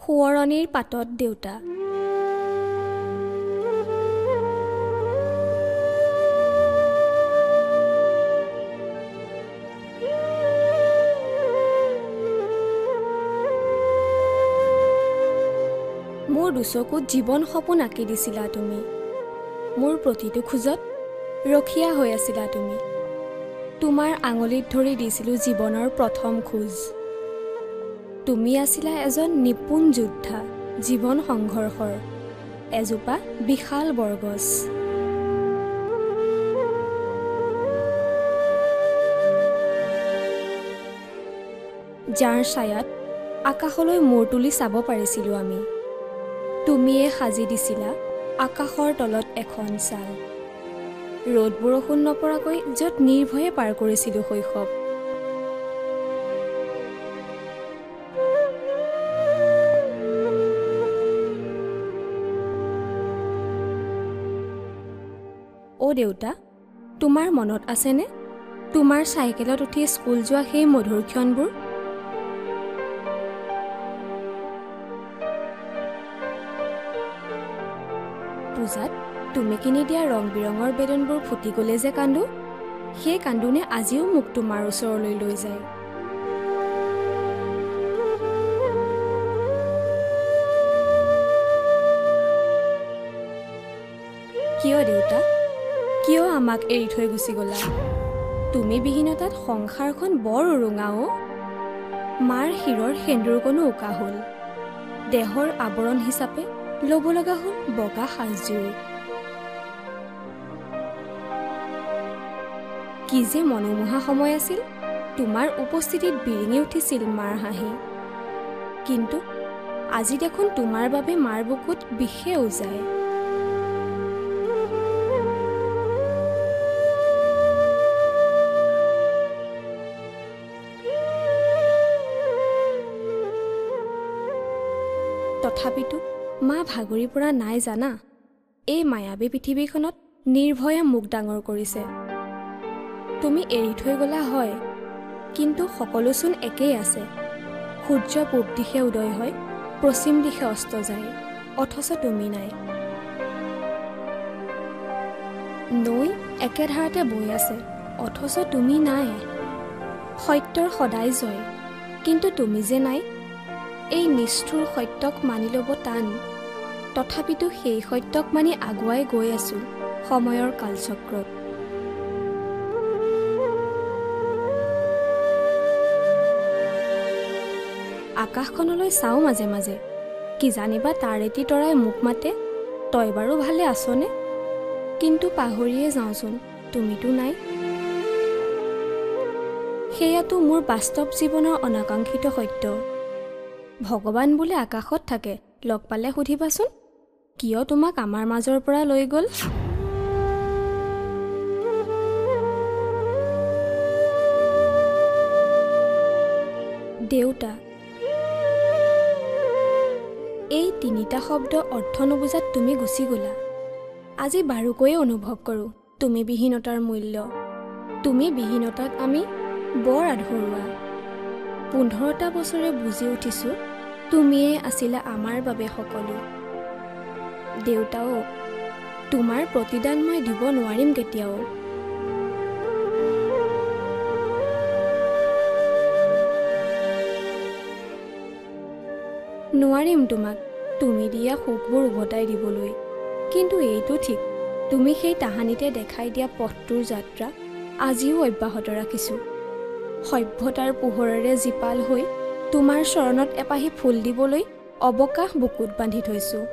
সোঁৱৰণিৰ পাতত দেউতা। মোৰ দুচকুত জীৱন সপোন আঁকি দিছিলা তুমি। মোৰ প্ৰতিটো খোজত ৰখীয়া হৈ আছিলা তুমি। তোমাৰ আঙুলিত ধৰি দিছিলোঁ জীৱনৰ প্ৰথম খোজ। তুমি আছিলা এজন নিপুণ যোদ্ধা, জীৱন সংঘৰ্ষৰ এজোপা বিশাল বৰগছ। যাৰ ছায়াত আকাশলৈ মূৰ তুলি চাব পাৰিছিলোঁ আমি। তুমিয়ে সাজি দিছিলা আকাশৰ তলত এখন ছাল। ৰ'দ বৰষুণ নপৰাকৈ য'ত নিৰ্ভয়ে পাৰ কৰিছিলোঁ শৈশৱ। অ' দেউতা, তোমাৰ মনত আছেনে তোমাৰ চাইকেলত উঠি স্কুল যোৱা সেই মধুৰ ক্ষণবোৰ? পূজাত তুমি কিনি দিয়া ৰং বিৰঙৰ বেলুনবোৰ ফুটি গ'লে যে কান্দো, সেই কান্দোনে আজিও মোক তোমাৰ ওচৰলৈ লৈ যায়। কিয় দেউতা, কিয় আমাক এৰি থৈ গুচি গ'লা? তুমি বিহীনতাত সংসাৰখন বৰ উৰুঙা অ'। মাৰ শিৰৰ সেন্দুৰকণো উকা হ'ল। দেহৰ আৱৰণ হিচাপে ল'ব লগা হ'ল বগা সাজযোৰ। কি যে মনোমোহা সময় আছিল। তোমাৰ উপস্থিতিত বিৰিঙি উঠিছিল মাৰ হাঁহি। কিন্তু আজি দেখোন তোমাৰ বাবে মাৰ বুকুত বিষে উজায়। তথাপিতো মা ভাগৰি পৰা নাই জানা। এই মায়াবী পৃথিৱীখনত নিৰ্ভয়ে মোক ডাঙৰ কৰিছে। তুমি এৰি থৈ গ'লা হয়, কিন্তু সকলোচোন একেই আছে। সূৰ্য পূব দিশে উদয় হয়, পশ্চিম দিশে অস্ত যায়, অথচ তুমি নাই। নৈ একেধাৰতে বৈ আছে, অথচ তুমি নাই। সত্যৰ সদায় জয়, কিন্তু তুমি যে নাই। এই নিষ্ঠুৰ সত্যক মানি ল'ব টান, তথাপিতো সেই সত্যক মানি আগুৱাই গৈ আছোঁ সময়ৰ কালচক্ৰত। আকাশখনলৈ চাওঁ মাজে মাজে, কি জানিবা তাৰ এটি তৰাই মোক মাতে, তই বাৰু ভালে আছনে? কিন্তু পাহৰিয়ে যাওঁচোন, তুমিতো নাই। সেয়াতো মোৰ বাস্তৱ জীৱনৰ অনাকাংক্ষিত সত্য। ভগৱান বোলে আকাশত থাকে, লগ পালে সুধিবাচোন, কিয় তোমাক আমাৰ মাজৰ পৰা লৈ গ'ল? দেউতা। এই তিনিটা শব্দ অৰ্থ নুবুজাত তুমি গুচি গ'লা। আজি বাৰুকৈয়ে অনুভৱ কৰোঁ তুমি বিহীনতাৰ মূল্য। তুমি বিহীনতাক আমি বৰ আধৰুৱা। 15টা বছৰে বুজি উঠিছোঁ তুমিয়ে আছিলা আমাৰ বাবে সকলো। দেউতাও, তোমাৰ প্ৰতিদান মই দিব নোৱাৰিম কেতিয়াও। নোৱাৰিম তোমাক তুমি দিয়া সুখবোৰ উভতাই দিবলৈ। কিন্তু এইটো ঠিক, তুমি সেই তাহানিতে দেখাই দিয়া পথটোৰ যাত্ৰা আজিও অব্যাহত ৰাখিছোঁ। সভ্যতাৰ পোহৰেৰে জীপাল হৈ তোমাৰ চৰণত এপাহি ফুল দিবলৈ অৱকাশ বুকুত বান্ধি থৈছোঁ।